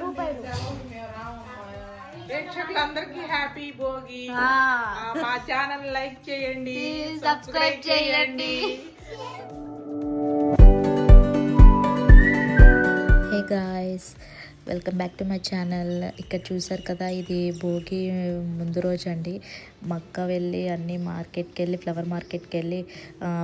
రూపాయలు. ప్రేక్షకులందరికీ హ్యాపీ భోగి. మా ఛానల్ లైక్ చేయండి, సబ్స్క్రైబ్ చేయండి. Hey guys, welcome back to my channel. ఇక్కడ చూసారు కదా, ఇది భోగి ముందు రోజు అండి. మక్క వెళ్ళి అన్ని మార్కెట్కి వెళ్ళి ఫ్లవర్ మార్కెట్కి వెళ్ళి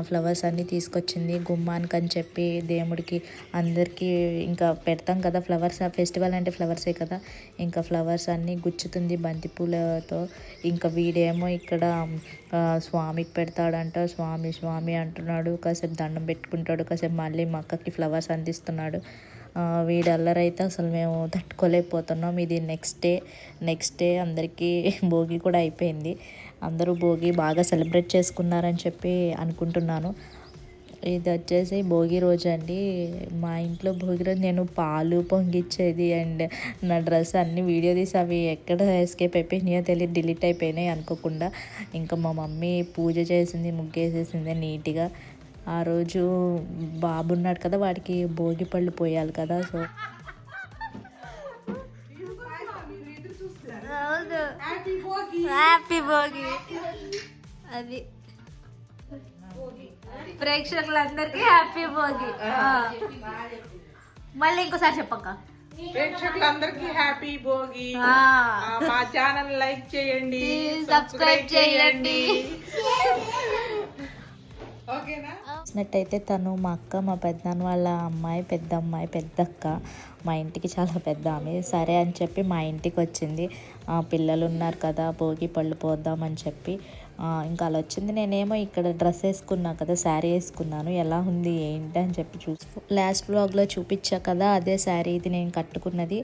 ఫ్లవర్స్ అన్నీ తీసుకొచ్చింది గుమ్మానికి అని చెప్పి దేవుడికి అందరికీ ఇంకా పెడతాం కదా ఫ్లవర్స్. ఫెస్టివల్ అంటే ఫ్లవర్సే కదా, ఇంకా ఫ్లవర్స్ అన్నీ గుచ్చుతుంది బంతిపూలతో. ఇంకా వీడేమో ఇక్కడ స్వామికి పెడతాడంట, స్వామి స్వామి అంటున్నాడు. కాసేపు దండం పెట్టుకుంటాడు, కాసేపు మళ్ళీ మక్కకి ఫ్లవర్స్ అందిస్తున్నాడు. వీడి అల్లరైతే అసలు మేము తట్టుకోలేకపోతున్నాం. ఇది నెక్స్ట్ డే అందరికీ భోగి కూడా అయిపోయింది. అందరూ భోగి బాగా సెలబ్రేట్ చేసుకున్నారని చెప్పి అనుకుంటున్నాను. ఇది వచ్చేసి భోగి రోజు అండి. మా ఇంట్లో భోగి రోజు నేను పాలు పొంగిచ్చేది అండ్ నా డ్రెస్ అన్ని వీడియో తీసి అవి ఎక్కడ ఎస్కేప్ అయిపోయినాయో తెలియదు, డిలీట్ అయిపోయినాయి అనుకోకుండా. ఇంకా మా మమ్మీ పూజ చేసింది, ముగ్గేసేసింది నీట్గా. ఆ రోజు బాబు ఉన్నాడు కదా, వాడికి భోగి పళ్ళు పోయాలి కదా. So happy Bhogi. అది ప్రేక్షకులందరికీ హ్యాపీ భోగి. మళ్ళీ ఇంకోసారి చెప్పక్క. ప్రేక్షకులందరికీ హ్యాపీ భోగి. మా ఛానల్ లైక్ చేయండి, సబ్స్క్రైబ్ చేయండి. చూసినట్టయితే తను మా అక్క, మా పెద్దనాన్న వాళ్ళ అమ్మాయి, పెద్ద అమ్మాయి, పెద్దక్క. మా ఇంటికి చాలా పెద్ద ఆమె. సరే అని చెప్పి మా ఇంటికి వచ్చింది. పిల్లలు ఉన్నారు కదా, భోగి పళ్ళు పోద్దామని చెప్పి ఇంకా అలా వచ్చింది. నేనేమో ఇక్కడ డ్రెస్ వేసుకున్నా కదా, శారీ వేసుకున్నాను. ఎలా ఉంది ఏంటి అని చెప్పి లాస్ట్ వ్లాగ్లో చూపించా కదా, అదే శారీ ఇది నేను కట్టుకున్నది.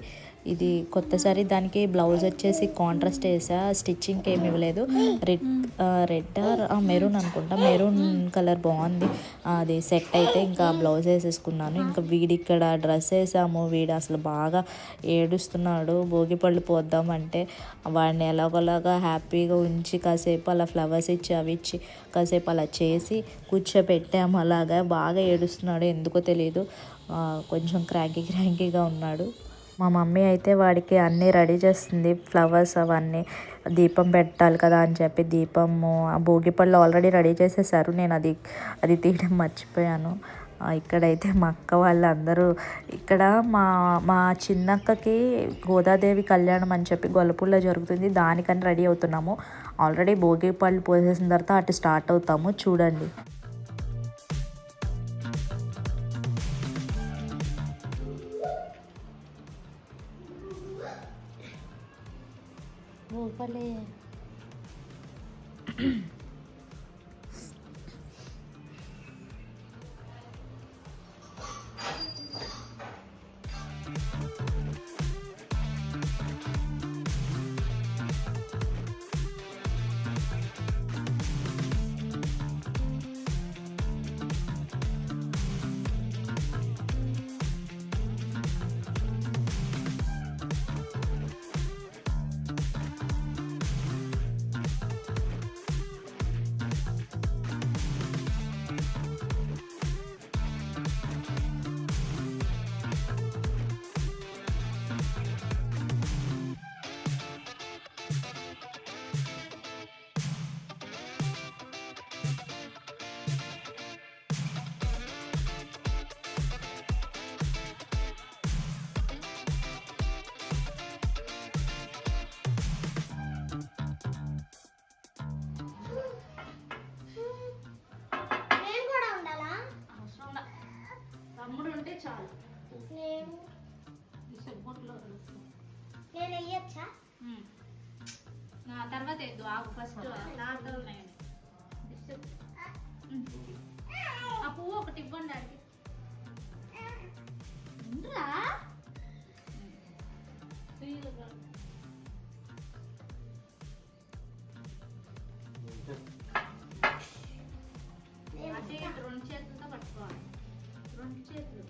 ఇది కొత్త శారీ. దానికి బ్లౌజ్ వచ్చేసి కాంట్రాస్ట్ వేసా, స్టిచ్చింగ్కి ఏమి ఇవ్వలేదు. రెడ్ మెరూన్ అనుకుంటా, మెరూన్ కలర్ బాగుంది. అది సెట్ అయితే ఇంకా బ్లౌజ్ వేసేసుకున్నాను. ఇంకా వీడి ఇక్కడ డ్రెస్ వేసాము. వీడు అసలు బాగా ఏడుస్తున్నాడు. భోగి పళ్ళు పోద్దామంటే వాడిని ఎలాగోలాగా హ్యాపీగా ఉంచి కాసేపు అలా ఫ్లవర్స్ ఇచ్చి అవి ఇచ్చి కాసేపు అలా చేసి కూర్చోపెట్టాము. అలాగా బాగా ఏడుస్తున్నాడు, ఎందుకో తెలియదు. కొంచెం క్రాంకీగా ఉన్నాడు. మా మమ్మీ అయితే వాడికి అన్నీ రెడీ చేస్తుంది, ఫ్లవర్స్ అవన్నీ. దీపం పెట్టాలి కదా అని చెప్పి దీపము, భోగి పళ్ళు ఆల్రెడీ రెడీ చేసేసారు. నేను అది తీయడం మర్చిపోయాను. ఇక్కడైతే మా అక్క వాళ్ళందరూ ఇక్కడ మా చిన్నక్కకి గోదాదేవి కళ్యాణం అని చెప్పి గొల్లపూడిలో జరుగుతుంది. దానికని రెడీ అవుతున్నాము. ఆల్రెడీ భోగి పళ్ళు పోసేసిన తర్వాత అటు స్టార్ట్ అవుతాము. చూడండి. భలే తమ్ముడు ఉంటే చాలు. నేను వెయ్యొచ్చా? నా తర్వాత ఎద్దు ఆకు ఫస్ట్ ఆ పువ్వు ఒకటి ఇవ్వండి అది. రెండు చేతులతో పట్టుకోవాలి, రెండు చేతులు.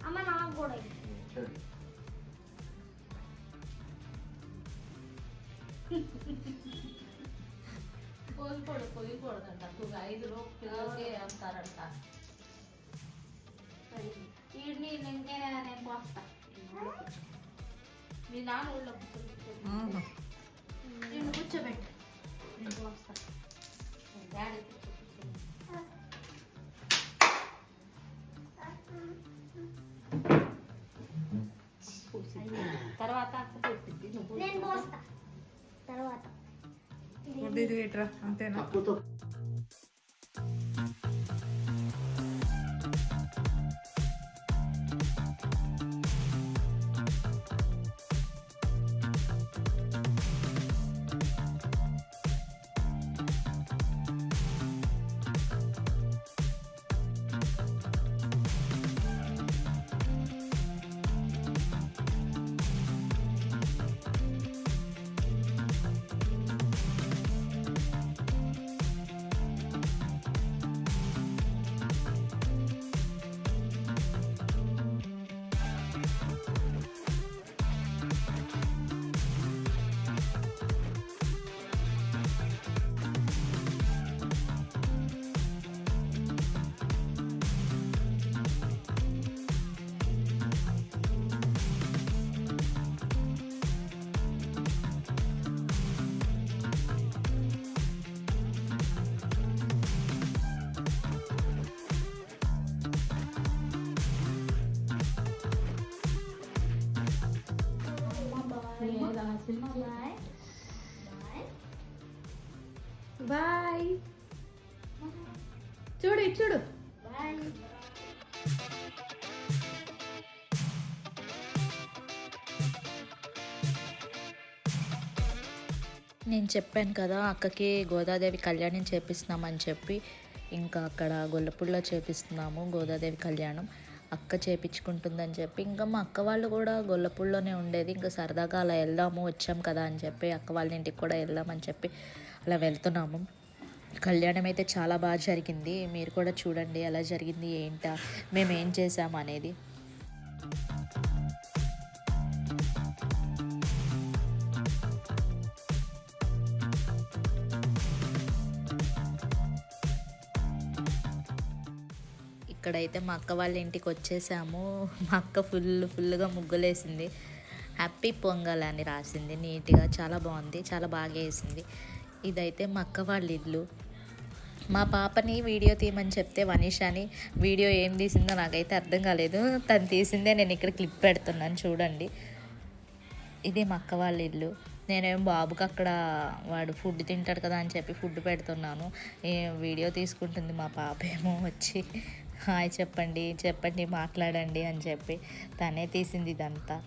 అమ్మ నాకు కూడా పోయకూడదంట 5 పిల్లలకి అంటారంట. వీడిని నేను పోస్తా. మీ నాన్న ఊళ్ళో నేను కూర్చోబెట్టు, నేను పోస్తా. డాడీ తర్వాత అక్క పెట్టింది, నువ్వు నేను పోస్తా తర్వాత. ఇది ఇట్రా అంతేనా? బాయ్. చూడు చూడు. బాయ్. నేను చెప్పాను కదా అక్కకి గోదాదేవి కళ్యాణం చేపిస్తున్నామని చెప్పి, ఇంకా అక్కడ గొల్లపూడిలో చేపిస్తున్నాము గోదాదేవి కళ్యాణం. అక్క చేపించుకుంటుందని చెప్పి, ఇంకా మా అక్క వాళ్ళు కూడా గొల్లపూడిలోనే ఉండేది. ఇంకా సరదాగా అలా వెళ్దాము, వచ్చాం కదా అని చెప్పి అక్క వాళ్ళ ఇంటికి కూడా వెళ్దామని చెప్పి అలా వెళ్తున్నాము. కళ్యాణం అయితే చాలా బాగా జరిగింది. మీరు కూడా చూడండి ఎలా జరిగింది, ఏంటా మేము ఏం చేసాము అనేది. ఇక్కడైతే మా అక్క వాళ్ళ ఇంటికి వచ్చేసాము. మా అక్క ఫుల్గా ముగ్గులేసింది. హ్యాపీ పొంగల్ అని రాసింది నీట్గా, చాలా బాగుంది, చాలా బాగా వేసింది. ఇదైతే మా అక్క వాళ్ళ ఇల్లు. మా పాపని వీడియో తీయమని చెప్తే వనీషాని వీడియో ఏం తీసిందో నాకైతే అర్థం కాలేదు. తను తీసిందే నేను ఇక్కడ క్లిప్ పెడుతున్నాను చూడండి. ఇది మా అక్క వాళ్ళ ఇల్లు. నేనేం బాబుకి అక్కడ వాడు ఫుడ్ తింటాడు కదా అని చెప్పి ఫుడ్ పెడుతున్నాను. వీడియో తీసుకుంటుంది మా పాప ఏమో వచ్చి హాయ్ చెప్పండి మాట్లాడండి అని చెప్పి తనే తీసింది ఇదంతా.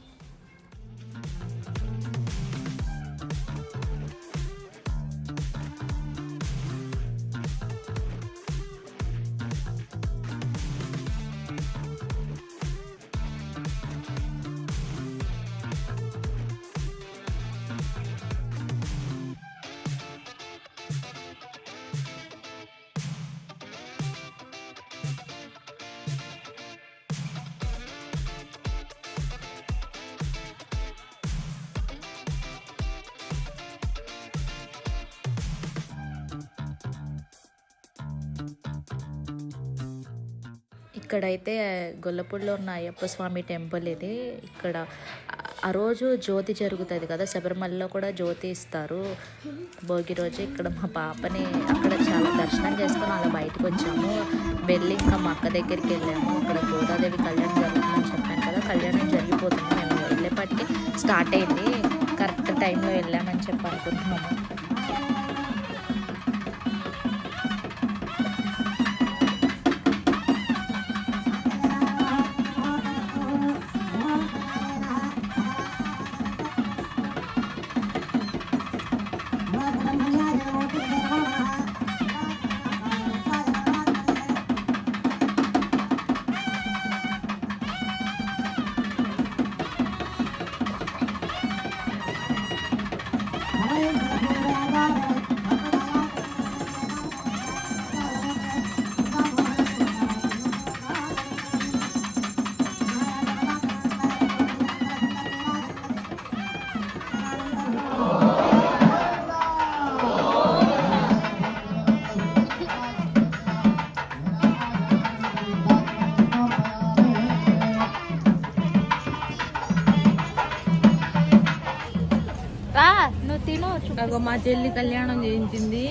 ఇక్కడైతే గొల్లపూడిలో ఉన్న అయ్యప్ప స్వామి టెంపుల్ ఇది. ఇక్కడ ఆ రోజు జ్యోతి జరుగుతుంది కదా, శబరిమలలో కూడా జ్యోతి ఇస్తారు భోగి రోజు. ఇక్కడ మా పాపని అక్కడ చాలా దర్శనం చేసుకొని అలా బయటకు వచ్చాము. వెళ్ళి ఇంకా మా అక్క దగ్గరికి వెళ్ళాము. అక్కడ గోదాదేవి కళ్యాణం జరుగుతుందని చెప్పాను కదా, కళ్యాణం జరిగిపోతుంది. మేము వెళ్ళేపటికి స్టార్ట్ అయింది. కరెక్ట్ టైంలో వెళ్ళామని చెప్పి అనుకుంటున్నాము. అగో మా చెల్లి కళ్యాణం చేయించింది.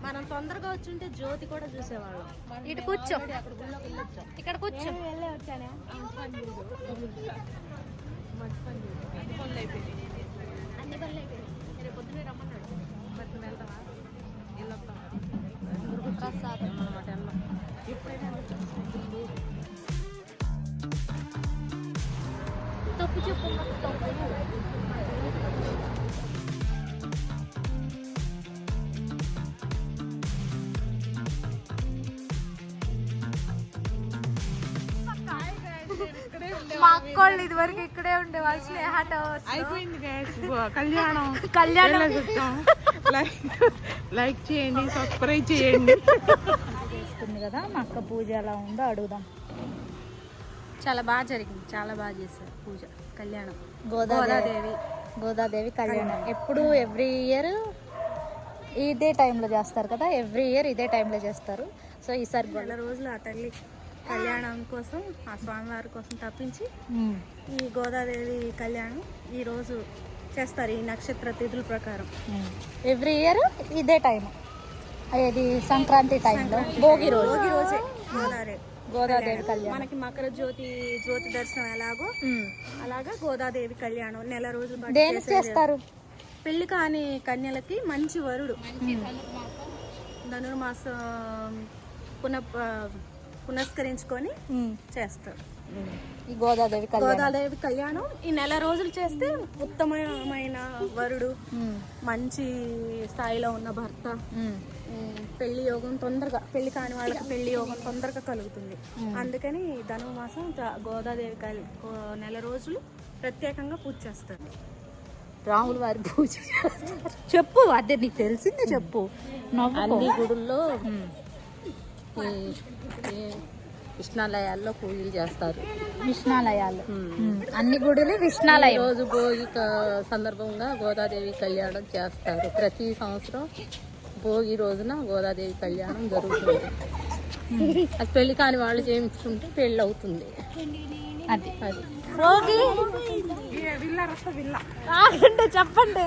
మనం తొందరగా వచ్చుంటే జ్యోతి కూడా చూసేవాళ్ళం. ఇటు కూర్చో, ఇక్కడ కూర్చో. తప్పు చెప్పు. మా అక్కోళ్ళు ఇది వరకు ఇక్కడే ఉండేవాళ్ళు స్నేహ టవర్స్. అయిపోయింది guys. కళ్యాణం కళ్యాణం లైక్ చేయండి, సబ్స్క్రైబ్ చేయండి. చేస్తుంది కదా మా అక్క పూజ ఎలా ఉందో అడుగుదాం. చాలా బాగా జరిగింది, చాలా బాగా చేశారు పూజ. కళ్యాణం గోదాదేవి కళ్యాణం ఎప్పుడు ఎవ్రీ ఇయర్ ఇదే టైంలో చేస్తారు కదా, ఎవ్రీ ఇయర్ ఇదే టైంలో చేస్తారు. సో ఈసారి నెల రోజులు ఆ తల్లి కళ్యాణం కోసం, ఆ స్వామివారి కోసం తప్పించి ఈ గోదాదేవి కళ్యాణం ఈ రోజు చేస్తారు, ఈ నక్షత్ర తిథుల ప్రకారం. ఎవ్రీ ఇయర్ ఇదే టైం, ఇది సంక్రాంతి టైంలో భోగి రోజే గోదాదేవి కళ్యాణం. మనకి మకర జ్యోతి దర్శనం ఎలాగో అలాగా గోదాదేవి కళ్యాణం నెల రోజులు పాటు దేనికి చేస్తారు? పెళ్లి కాని కన్యలకి మంచి వరుడు ధనుర్మాసం పునస్కరించుకొని చేస్తారు ఈ గోదాదేవి కళ్యాణం. ఈ నెల రోజులు చేస్తే ఉత్తమమైన వరుడు, మంచి స్థాయిలో ఉన్న భర్త, పెళ్లి యోగం తొందరగా, పెళ్లి కాని వాళ్ళకి పెళ్లి యోగం తొందరగా కలుగుతుంది. అందుకని ధనుర్మాసం గోదాదేవి నెల రోజులు ప్రత్యేకంగా పూజ చేస్తారు. రాముల వారి పూజ చెప్పు, అదే నీకు తెలిసిందే చెప్పు. అన్ని గుడుల్లో విష్ణాలయాల్లో పూజలు చేస్తారు. విష్ణాలయాలు అన్ని గుడులు విష్ణాలయం. రోజు భోగి సందర్భంగా గోదాదేవి కళ్యాణం చేస్తారు. ప్రతి సంవత్సరం భోగి రోజున గోదాదేవి కళ్యాణం జరుగుతుంది. అది పెళ్లి కాని వాళ్ళు చేయించుకుంటే పెళ్ళి అవుతుంది. అది భోగి చెప్పండి.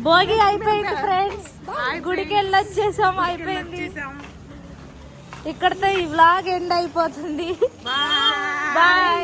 భోగి అయిపోయింది ఫ్రెండ్స్, గుడికి వెళ్ళొచ్చేసాం, అయిపోయింది. ఇక్కడతో ఈ వ్లాగ్ ఎండ్ అయిపోతుంది. బాయ్.